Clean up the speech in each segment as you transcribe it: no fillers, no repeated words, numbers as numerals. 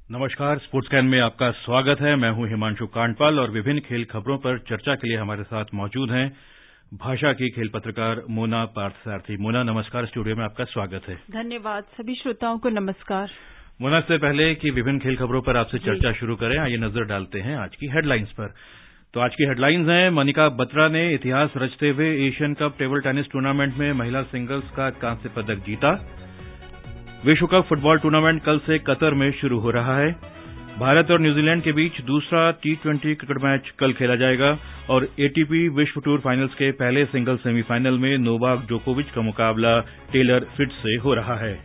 नमस्कार, sports can में आपका स्वागत है। मैं हूं हिमांशु कांडपाल और विभिन्न खेल खबरों पर चर्चा के लिए हमारे साथ मौजूद हैं भाषा की खेल पत्रकार मोना पार्थसारथी। मोना, नमस्कार, स्टूडियो में आपका स्वागत है। धन्यवाद। सभी श्रोताओं को नमस्कार। मोना, इससे पहले कि विभिन्न खेल खबरों पर आपसे चर्चा शुरू करें, आइए नजर डालते हैं आज की हेडलाइंस पर। तो आज की हेडलाइंस हैं, मनिका बत्रा ने इतिहास रचते हुए Asian cup table tennis tournament में महिला सिंगल्स का कांस्य पदक जीता। विश्व कप फुटबॉल टूर्नामेंट कल से कतर में शुरू हो रहा है। भारत और न्यूजीलैंड के बीच दूसरा T20 क्रिकेट मैच कल खेला जाएगा और एटीपी विश्व टूर फाइनल्स के पहले सिंगल सेमीफाइनल में नोवाक जोकोविच का मुकाबला टेलर फिट्ज से हो रहा है।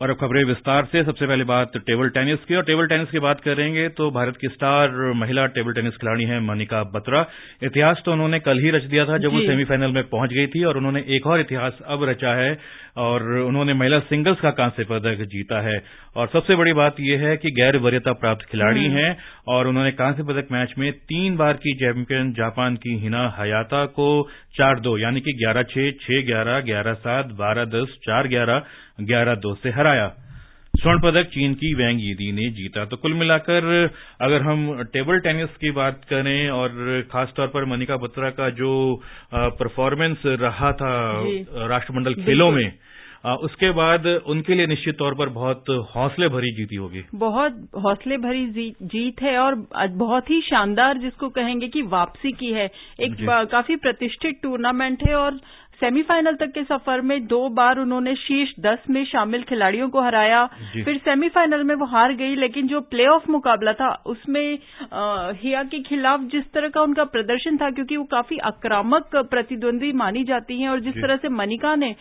और अब खबरें विस्तार से। सबसे पहले बात टेबल टेनिस की, और टेबल टेनिस की बात करेंगे तो भारत की स्टार महिला टेबल टेनिस खिलाड़ी हैं मनिका बत्रा। इतिहास तो उन्होंने कल ही रच दिया था जब वो सेमीफाइनल में पहुंच गई थी, और उन्होंने एक और इतिहास अब रचा है और उन्होंने महिला सिंगल्स का कांस्य पदक जीता है। और सबसे बड़ी बात यह है कि गैर वरीयता प्राप्त खिलाड़ी हैं और उन्होंने कांस्य पदक मैच में 3 बार की चैंपियन जापान की हिना हायाता को 4-2 यानी कि 11-6, 6-11, 11-7, 12-10, 4-11, 11-2 से हराया। स्वर्ण पदक चीन की वैंग यीदी ने जीता। तो कुल मिलाकर अगर हम टेबल टेनिस की बात करें और खासतौर पर मनिका बत्रा का जो परफॉर्मेंस रहा था राष्ट्रमंडल खेलों में, उसके बाद उनके लिए निश्चित तौर पर बहुत हौसले भरी जीती होगी। बहुत हौसले भरी जीत है और बहुत ही शानदार, जिसको कहेंगे कि वापसी की है। एक काफी प्रतिष्ठित टूर्नामेंट है और सेमीफाइनल तक के सफर में 2 बार उन्होंने शीर्ष 10 में शामिल खिलाड़ियों को हराया। फिर सेमीफाइनल में वो हार गई, लेकिन जो प्लेऑफ मुकाबला था उसमें हिया के खिलाफ जिस तरह का उनका प्रदर्शन था, क्योंकि वो काफी आक्रामक प्रतिद्वंदी मानी जाती हैं, और जिस तरह से मनिका ने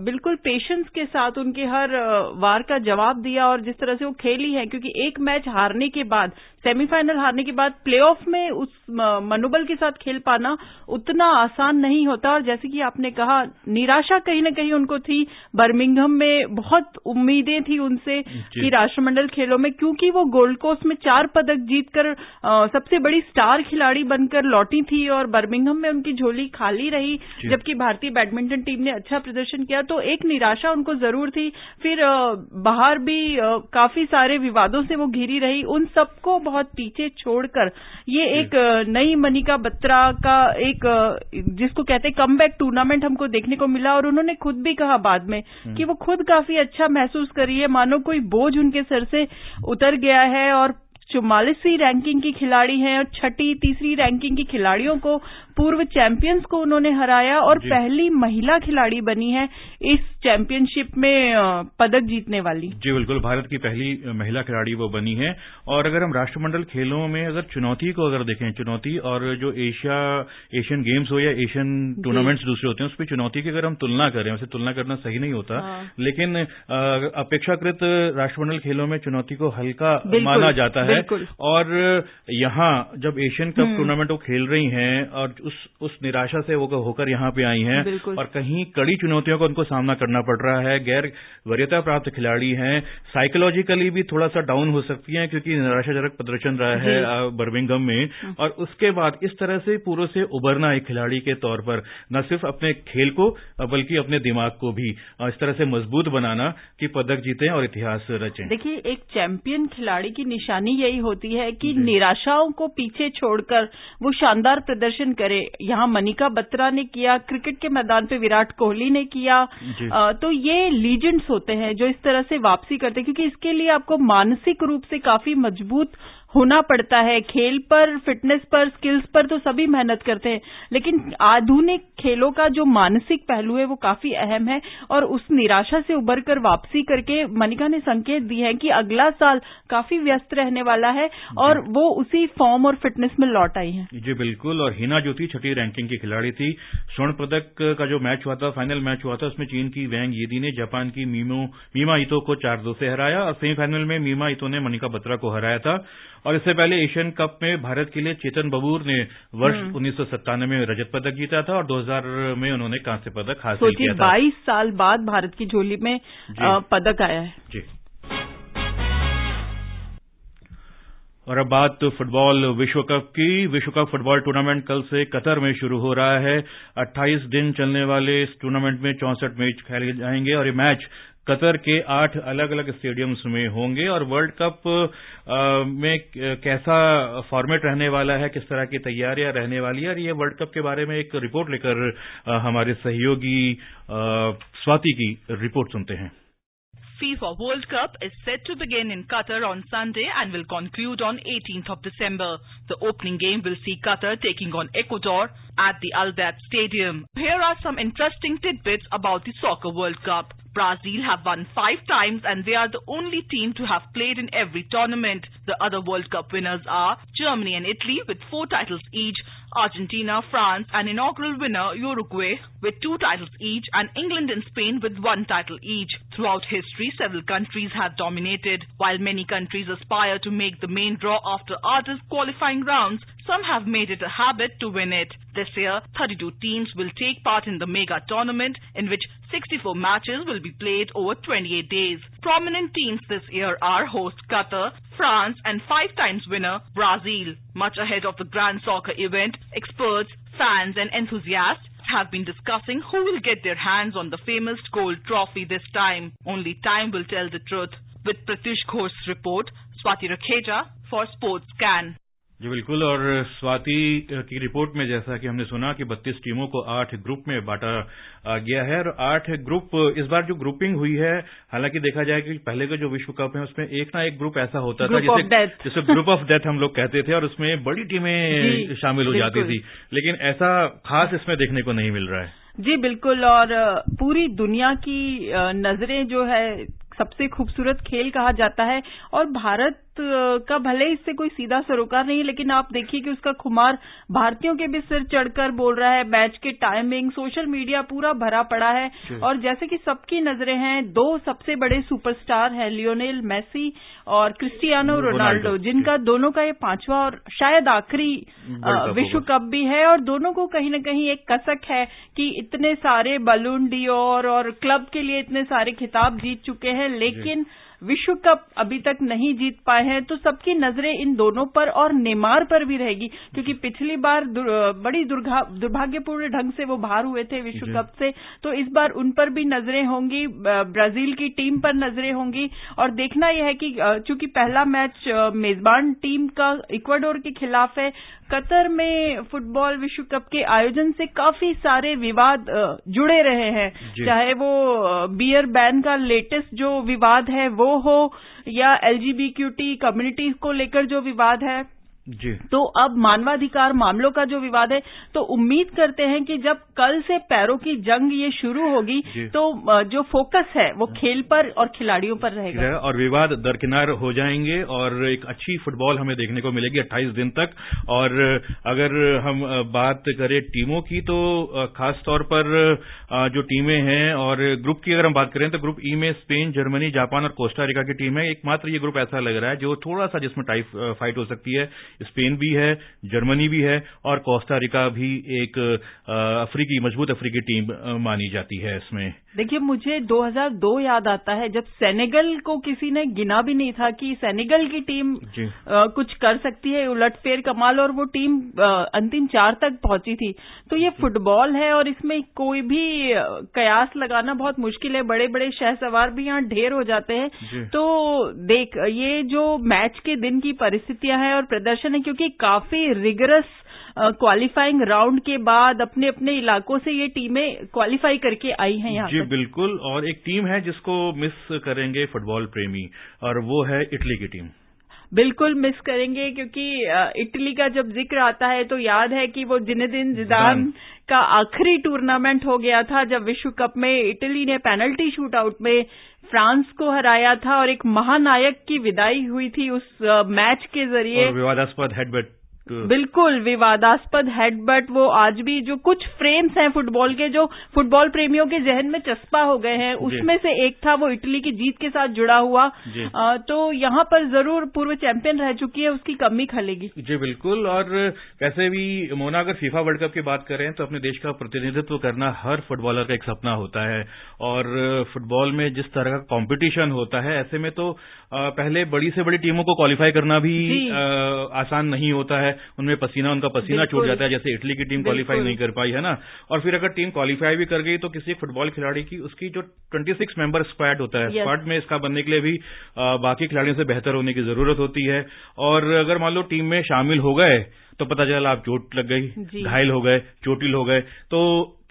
बिल्कुल पेशेंस के साथ उनके हर वार का जवाब दिया और जिस तरह से वो खेली है, क्योंकि एक मैच हारने के बाद, सेमीफाइनल हारने के बाद प्लेऑफ में उस मनोबल के साथ खेल पाना उतना आसान नहीं होता। और जैसे कि आपने कहा, निराशा कहीं न कहीं उनको थी। बर्मिंघम में बहुत उम्मीदें थी उनसे कि राष्ट्रमंडल खेलों में, क्योंकि वो गोल्ड कोस्ट में 4 पदक जीतकर सबसे बड़ी स्टार खिलाड़ी बनकर लौटी थी और बर्मिंघम में उनकी झोली खाली रही, जबकि भारतीय बैडमिंटन टीम ने अच्छा प्रदर्शन किया। तो एक निराशा उनको जरूर थी। फिर बाहर भी काफी सारे विवादों से वो घिरी रही। उन सबको बहुत पीछे छोड़कर ये एक नई मनिका बत्रा का एक, जिसको कहते हैं, कमबैक टूर्नामेंट हमको देखने को मिला। और उन्होंने खुद भी कहा बाद में कि वो खुद काफी अच्छा महसूस कर रही है, मानो कोई बोझ उनके सर से उतर गया है। और 44वीं रैंकिंग की खिलाड़ी हैं और 6ठी, 3री रैंकिंग की खिलाड़ियों को, पूर्व चैंपियंस को उन्होंने हराया और पहली महिला खिलाड़ी बनी है इस चैंपियनशिप में पदक जीतने वाली। जी बिल्कुल, भारत की पहली महिला खिलाड़ी वो बनी है। और अगर हम राष्ट्रमंडल खेलों में अगर चुनौती को अगर देखें, चुनौती और जो एशियन गेम्स हो या एशियन टूर्नामेंट्स दूसरे होते हैं, उस पर चुनौती की अगर हम तुलना करें, वैसे तुलना करना सही नहीं होता, लेकिन अपेक्षाकृत राष्ट्रमंडल खेलों में चुनौती को हल्का माना जाता है। और यहाँ जब एशियन कप टूर्नामेंट वो खेल रही हैं और उस निराशा से वो होकर यहाँ पे आई हैं और कहीं कड़ी चुनौतियों का उनको सामना करना पड़ रहा है। गैर वरीयता प्राप्त खिलाड़ी हैं, साइकोलॉजिकली भी थोड़ा सा डाउन हो सकती हैं, क्योंकि निराशाजनक प्रदर्शन रहा है बर्मिंघम में। और उसके बाद इस तरह से पूरे से उभरना एक खिलाड़ी के तौर पर, न सिर्फ अपने खेल को बल्कि अपने दिमाग को भी इस तरह से मजबूत बनाना कि पदक जीतें और इतिहास रचें। देखिए, एक चैंपियन खिलाड़ी की निशानी यही होती है कि निराशाओं को पीछे छोड़कर वो शानदार प्रदर्शन करे। यहाँ मनिका बत्रा ने किया, क्रिकेट के मैदान पे विराट कोहली ने किया। तो ये लीजेंड्स होते हैं जो इस तरह से वापसी करते हैं, क्योंकि इसके लिए आपको मानसिक रूप से काफी मजबूत होना पड़ता है। खेल पर, फिटनेस पर, स्किल्स पर तो सभी मेहनत करते हैं, लेकिन आधुनिक खेलों का जो मानसिक पहलू है वो काफी अहम है। और उस निराशा से उबरकर वापसी करके मनिका ने संकेत दिए हैं कि अगला साल काफी व्यस्त रहने वाला है और वो उसी फॉर्म और फिटनेस में लौट आई हैं। जी बिल्कुल। और हिना जो थी 6ठी रैंकिंग की खिलाड़ी थी। स्वर्ण पदक का जो मैच हुआ था, फाइनल मैच हुआ था, उसमें चीन की वैंग यीदी ने जापान की मीमा इतो को 4-2 से हराया और सेमीफाइनल में मीमा इतो ने मनिका बत्रा को हराया था। और इससे पहले एशियन कप में भारत के लिए चेतन बबूर ने वर्ष 1997 में रजत पदक जीता था और 2000 में उन्होंने कांस्य पदक हासिल किया था। 22 साल बाद भारत की झोली में पदक आया है। जी। और अब बात तो फुटबॉल विश्व कप की। विश्व कप फुटबॉल टूर्नामेंट कल से कतर में शुरू हो रहा है। 28 दिन चलने वाले इस टूर्नामेंट में 64 मैच खेले जाएंगे और ये मैच कतर के 8 अलग अलग स्टेडियम्स में होंगे। और वर्ल्ड कप में कैसा फॉर्मेट रहने वाला है, किस तरह की तैयारियां रहने वाली है, और ये वर्ल्ड कप के बारे में एक रिपोर्ट लेकर हमारे सहयोगी स्वाति की रिपोर्ट सुनते हैं। FIFA World Cup is set to begin in Qatar on Sunday and will conclude on 18th of December. The opening game will see Qatar taking on Ecuador at the Al Bayt Stadium. Here are some interesting tidbits about the Soccer World Cup. Brazil have won 5 times and they are the only team to have played in every tournament. The other World Cup winners are Germany and Italy with 4 titles each, Argentina, France, and inaugural winner Uruguay with 2 titles each, and England and Spain with 1 title each. Throughout history, several countries have dominated. While many countries aspire to make the main draw after others qualifying rounds, some have made it a habit to win it. This year, 32 teams will take part in the mega tournament, in which 64 matches will be played over 28 days. Prominent teams this year are host Qatar, France, and 5 times winner Brazil. Much ahead of the grand soccer event, experts, fans, and enthusiasts have been discussing who will get their hands on the famous gold trophy this time. Only time will tell the truth. With Pratish Ghosh's report, Swati Rakheja for Sports Scan. जी बिल्कुल। और स्वाति की report में जैसा कि हमने सुना कि 32 टीमों को 8 ग्रुप में बांटा गया है और 8 ग्रुप इस बार जो ग्रुपिंग हुई है, हालांकि देखा जाए कि पहले का जो विश्व कप है उसमें एक ना एक ग्रुप ऐसा होता था जिसे ग्रुप ऑफ डेथ हम लोग कहते थे और उसमें बड़ी टीमें शामिल हो जाती थी, लेकिन ऐसा खास इसमें देखने को नहीं मिल रहा है। जी बिल्कुल। और पूरी दुनिया की नजरें जो है सबसे खूबसूरत खेल कहा जाता है और भारत का भले इससे कोई सीधा सरोकार नहीं, लेकिन आप देखिए कि उसका खुमार भारतीयों के भी सिर चढ़कर बोल रहा है। मैच के टाइमिंग, सोशल मीडिया पूरा भरा पड़ा है और जैसे कि सबकी नजरें हैं, 2 सबसे बड़े सुपरस्टार हैं, लियोनेल मेसी और क्रिस्टियानो रोनाल्डो, जिनका दोनों का ये 5वां और शायद आखिरी विश्व कप भी है। और दोनों को कहीं न कहीं एक कसक है कि इतने सारे बलून डी'ओर और क्लब के लिए इतने सारे खिताब जीत चुके हैं, लेकिन विश्व कप अभी तक नहीं जीत पाए हैं। तो सबकी नजरें इन दोनों पर और नेमार पर भी रहेगी, क्योंकि पिछली बार बड़ी दुर्भाग्यपूर्ण ढंग से वो बाहर हुए थे विश्व कप से। तो इस बार उन पर भी नजरें होंगी, ब्राजील की टीम पर नजरें होंगी। और देखना यह है कि चूंकि पहला मैच मेजबान टीम का इक्वाडोर के खिलाफ है, कतर में फुटबॉल विश्व कप के आयोजन से काफी सारे विवाद जुड़े रहे हैं, चाहे वो बियर बैन का लेटेस्ट जो विवाद है वो हो या एलजीबीक्यूटी कम्युनिटीज को लेकर जो विवाद है जी। तो अब मानवाधिकार मामलों का जो विवाद है, तो उम्मीद करते हैं कि जब कल से पैरों की जंग ये शुरू होगी तो जो फोकस है वो खेल पर और खिलाड़ियों पर रहेगा और विवाद दरकिनार हो जाएंगे और एक अच्छी फुटबॉल हमें देखने को मिलेगी 28 दिन तक। और अगर हम बात करें टीमों की, तो खास तौर पर जो टीमें हैं और ग्रुप की अगर हम बात करें तो ग्रुप ई में स्पेन, जर्मनी, जापान और कोस्टा रिका की टीम है। एकमात्र ये ग्रुप ऐसा लग रहा है जो थोड़ा सा जिसमें टाइप फाइट हो सकती है। स्पेन भी है, जर्मनी भी है और कोस्टा रिका भी एक मजबूत अफ्रीकी टीम मानी जाती है इसमें। देखिए, मुझे 2002 याद आता है जब सेनेगल को किसी ने गिना भी नहीं था कि सेनेगल की टीम कुछ कर सकती है, उलटफेर कमाल, और वो टीम अंतिम 4 तक पहुंची थी। तो ये फुटबॉल है और इसमें कोई भी कयास लगाना बहुत मुश्किल है। बड़े बड़े शहसवार भी यहाँ ढेर हो जाते हैं। तो देख, ये जो मैच के दिन की परिस्थितियां हैं और प्रदर्शन है, क्योंकि काफी रिगरस क्वालिफाइंग राउंड के बाद अपने अपने इलाकों से ये टीमें क्वालिफाई करके आई हैं यहाँ। जी बिल्कुल। और एक टीम है जिसको मिस करेंगे फुटबॉल प्रेमी, और वो है इटली की टीम। बिल्कुल मिस करेंगे, क्योंकि इटली का जब जिक्र आता है तो याद है कि वो जिनेदिन जिदान का आखिरी टूर्नामेंट हो गया था जब विश्व कप में इटली ने पेनल्टी शूटआउट में फ्रांस को हराया था और एक महानायक की विदाई हुई थी उस मैच के जरिए। विवादास्पद हेडबट, बिल्कुल विवादास्पद हेडबट, वो आज भी जो कुछ फ्रेम्स हैं फुटबॉल के जो फुटबॉल प्रेमियों के जहन में चस्पा हो गए हैं, उसमें से एक था वो इटली की जीत के साथ जुड़ा हुआ। तो यहाँ पर जरूर पूर्व चैंपियन रह चुकी है, उसकी कमी खलेगी। जी बिल्कुल। और वैसे भी मोना, अगर फीफा वर्ल्ड कप की बात करें तो अपने देश का प्रतिनिधित्व करना हर फुटबॉलर का एक सपना होता है। और फुटबॉल में जिस तरह का कंपटीशन होता है, ऐसे में तो पहले बड़ी से बड़ी टीमों को क्वालिफाई करना भी आसान नहीं होता है, उनमें उनका पसीना छूट जाता है, जैसे इटली की टीम क्वालिफाई नहीं कर पाई है ना। और फिर अगर टीम क्वालिफाई भी कर गई तो किसी फुटबॉल खिलाड़ी की उसकी जो 26 मेंबर स्क्वाड होता है, स्क्वाड में इसका बनने के लिए भी बाकी खिलाड़ियों से बेहतर होने की जरूरत होती है। और अगर मान लो टीम में शामिल हो गए तो पता चला आप चोट लग गई, घायल हो गए, चोटिल हो गए, तो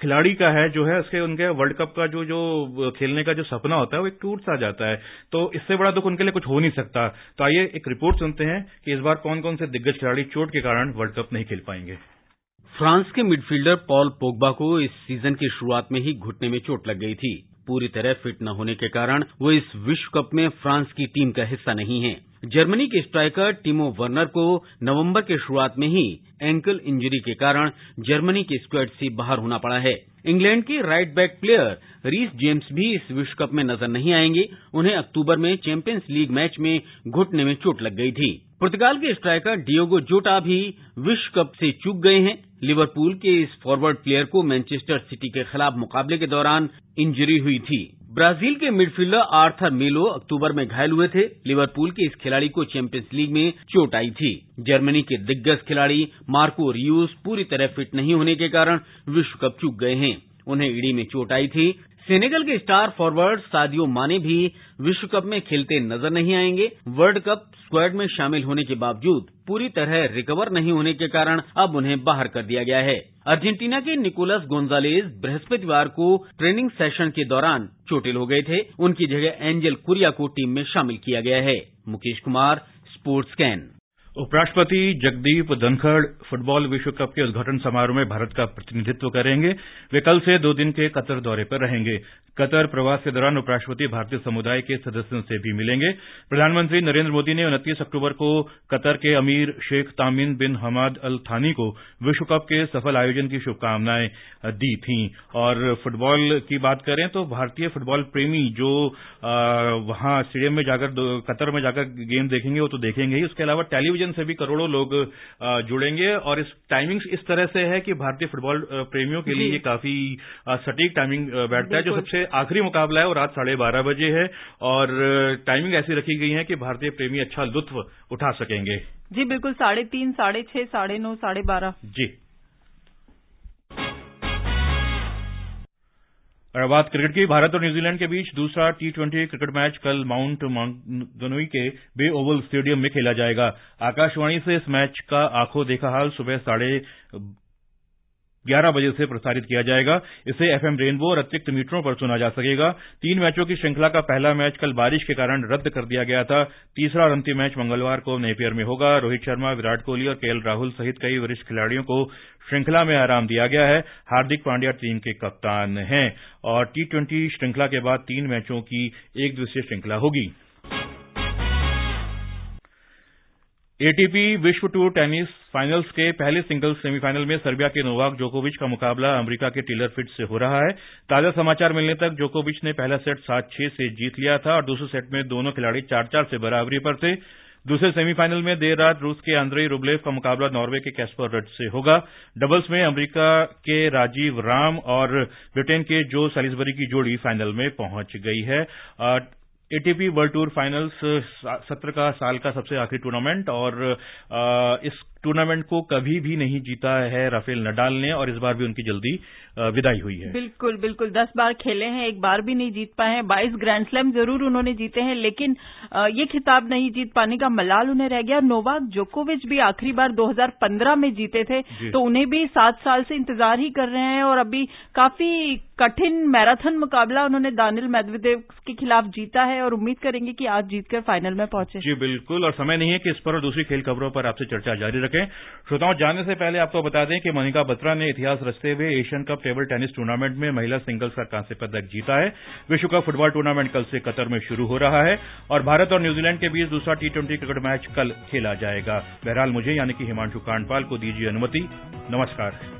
खिलाड़ी का है जो है उसके उनके वर्ल्ड कप का जो खेलने का जो सपना होता है वो एक टूट सा जाता है। तो इससे बड़ा दुख उनके लिए कुछ हो नहीं सकता। तो आइए एक रिपोर्ट सुनते हैं कि इस बार कौन कौन से दिग्गज खिलाड़ी चोट के कारण वर्ल्ड कप नहीं खेल पाएंगे। फ्रांस के मिडफील्डर पॉल पोग्बा को इस सीजन की शुरुआत में ही घुटने में चोट लग गई थी। पूरी तरह फिट न होने के कारण वो इस विश्व कप में फ्रांस की टीम का हिस्सा नहीं है। जर्मनी के स्ट्राइकर टिमो वर्नर को नवंबर के शुरुआत में ही एंकल इंजरी के कारण जर्मनी के स्क्वाड से बाहर होना पड़ा है। इंग्लैंड के right back player Reece James भी इस विश्व कप में नजर नहीं आएंगे। उन्हें अक्टूबर में चैंपियंस लीग मैच में घुटने में चोट लग गई थी। पुर्तगाल के स्ट्राइकर डियोगो जोटा भी विश्व कप से चूक गए हैं। लिवरपूल के इस फॉरवर्ड प्लेयर को मैनचेस्टर सिटी के खिलाफ मुकाबले के दौरान इंजरी हुई थी। ब्राजील के मिडफील्डर आर्थर मेलो अक्टूबर में घायल हुए थे। लिवरपूल के इस खिलाड़ी को चैंपियंस लीग में चोट आई थी। जर्मनी के दिग्गज खिलाड़ी मार्को रियूस पूरी तरह फिट नहीं होने के कारण विश्व कप चूक गए हैं। उन्हें एड़ी में चोट आई थी। सेनेगल के स्टार फॉरवर्ड सादियो माने भी विश्व कप में खेलते नजर नहीं आएंगे। वर्ल्ड कप स्क्वाड में शामिल होने के बावजूद पूरी तरह रिकवर नहीं होने के कारण अब उन्हें बाहर कर दिया गया है। अर्जेंटीना के निकोलस गोंजालेज बृहस्पतिवार को ट्रेनिंग सेशन के दौरान चोटिल हो गए थे। उनकी जगह एंजल कुरिया को टीम में शामिल किया गया है। Mukesh Kumar, sports can. उपराष्ट्रपति जगदीप धनखड़ फुटबॉल विश्व कप के उद्घाटन समारोह में भारत का प्रतिनिधित्व करेंगे। वे कल से 2 दिन के कतर दौरे पर रहेंगे। कतर प्रवास के दौरान उपराष्ट्रपति भारतीय समुदाय के सदस्यों से भी मिलेंगे। प्रधानमंत्री नरेंद्र मोदी ने 29 अक्टूबर को कतर के अमीर शेख तामिन बिन हमाद अल थानी को विश्व कप के सफल आयोजन की शुभकामनाएं दी थीं। और फुटबॉल की बात करें तो भारतीय फुटबॉल प्रेमी जो वहां स्टेडियम में जाकर कतर में जाकर गेम देखेंगे वो तो देखेंगे ही, उसके अलावा टेलीविजन से भी करोड़ों लोग जुड़ेंगे। और इस टाइमिंग्स इस तरह से है कि भारतीय फुटबॉल प्रेमियों के लिए ये काफी सटीक टाइमिंग बैठता है। जो सबसे आखिरी मुकाबला है वो रात 12:30 बजे है और टाइमिंग ऐसी रखी गई है कि भारतीय प्रेमी अच्छा लुत्फ उठा सकेंगे। जी बिल्कुल, 3:30, 6:30, 9:30, 12:30। जी। और बात क्रिकेट की, भारत और न्यूजीलैंड के बीच दूसरा T20 क्रिकेट मैच कल माउंट मॉन्गनोई के बे ओवल स्टेडियम में खेला जाएगा। आकाशवाणी से इस मैच का आंखों देखा हाल सुबह 11:30 बजे से प्रसारित किया जाएगा। इसे FM रेनबो और अतिरिक्त मीटरों पर सुना जा सकेगा। 3 मैचों की श्रृंखला का पहला मैच कल बारिश के कारण रद्द कर दिया गया था। तीसरा और अंतिम मैच मंगलवार को नेपियर में होगा। रोहित शर्मा, विराट कोहली और KL राहुल सहित कई वरिष्ठ खिलाड़ियों को श्रृंखला में आराम दिया गया है। हार्दिक पांड्या टीम के कप्तान हैं और T20 श्रृंखला के बाद 3 मैचों की एक दिवसीय श्रृंखला होगी। ATP विश्व टूर टेनिस फाइनल्स के पहले सिंगल्स सेमीफाइनल में सर्बिया के नोवाक जोकोविच का मुकाबला अमेरिका के टेलर फिट्ज से हो रहा है। ताजा समाचार मिलने तक जोकोविच ने पहला सेट 7-6 से जीत लिया था और दूसरे सेट में दोनों खिलाड़ी 4-4 से बराबरी पर थे। दूसरे सेमीफाइनल में देर रात रूस के आंद्रेई रुब्लेव का मुकाबला नॉर्वे के कैस्पर रड से होगा। डबल्स में अमेरिका के राजीव राम और ब्रिटेन के जो सैलिसबरी की जोड़ी फाइनल में पहुंच गई है। ATP वर्ल्ड टूर फाइनल्स सत्र का साल का सबसे आखिरी टूर्नामेंट और इस टूर्नामेंट को कभी भी नहीं जीता है राफेल नडाल ने और इस बार भी उनकी जल्दी विदाई हुई है। बिल्कुल बिल्कुल, 10 बार खेले हैं, एक बार भी नहीं जीत पाए हैं। 22 ग्रैंड स्लैम जरूर उन्होंने जीते हैं लेकिन ये खिताब नहीं जीत पाने का मलाल उन्हें रह गया। नोवाक जोकोविच भी आखिरी बार 2015 में जीते थे, तो उन्हें भी 7 साल से इंतजार ही कर रहे हैं और अभी काफी कठिन मैराथन मुकाबला उन्होंने दानिल मेदवेदेव के खिलाफ जीता है और उम्मीद करेंगे कि आज जीतकर फाइनल में पहुंचे। जी बिल्कुल, और समय नहीं है कि इस पर और दूसरी खेल खबरों पर आपसे चर्चा जारी रखें। श्रोताओं, जानने से पहले आपको बता दें कि मनिका बत्रा ने इतिहास रचते हुए Asian cup table tennis tournament में महिला सिंगल्स का कांस्य पदक जीता है। विश्व कप फुटबॉल टूर्नामेंट कल से कतर में शुरू हो रहा है और भारत और न्यूजीलैंड के बीच दूसरा T20 क्रिकेट मैच कल खेला जाएगा। बहरहाल मुझे यानी कि हिमांशु कांडपाल को दीजिए अनुमति। नमस्कार।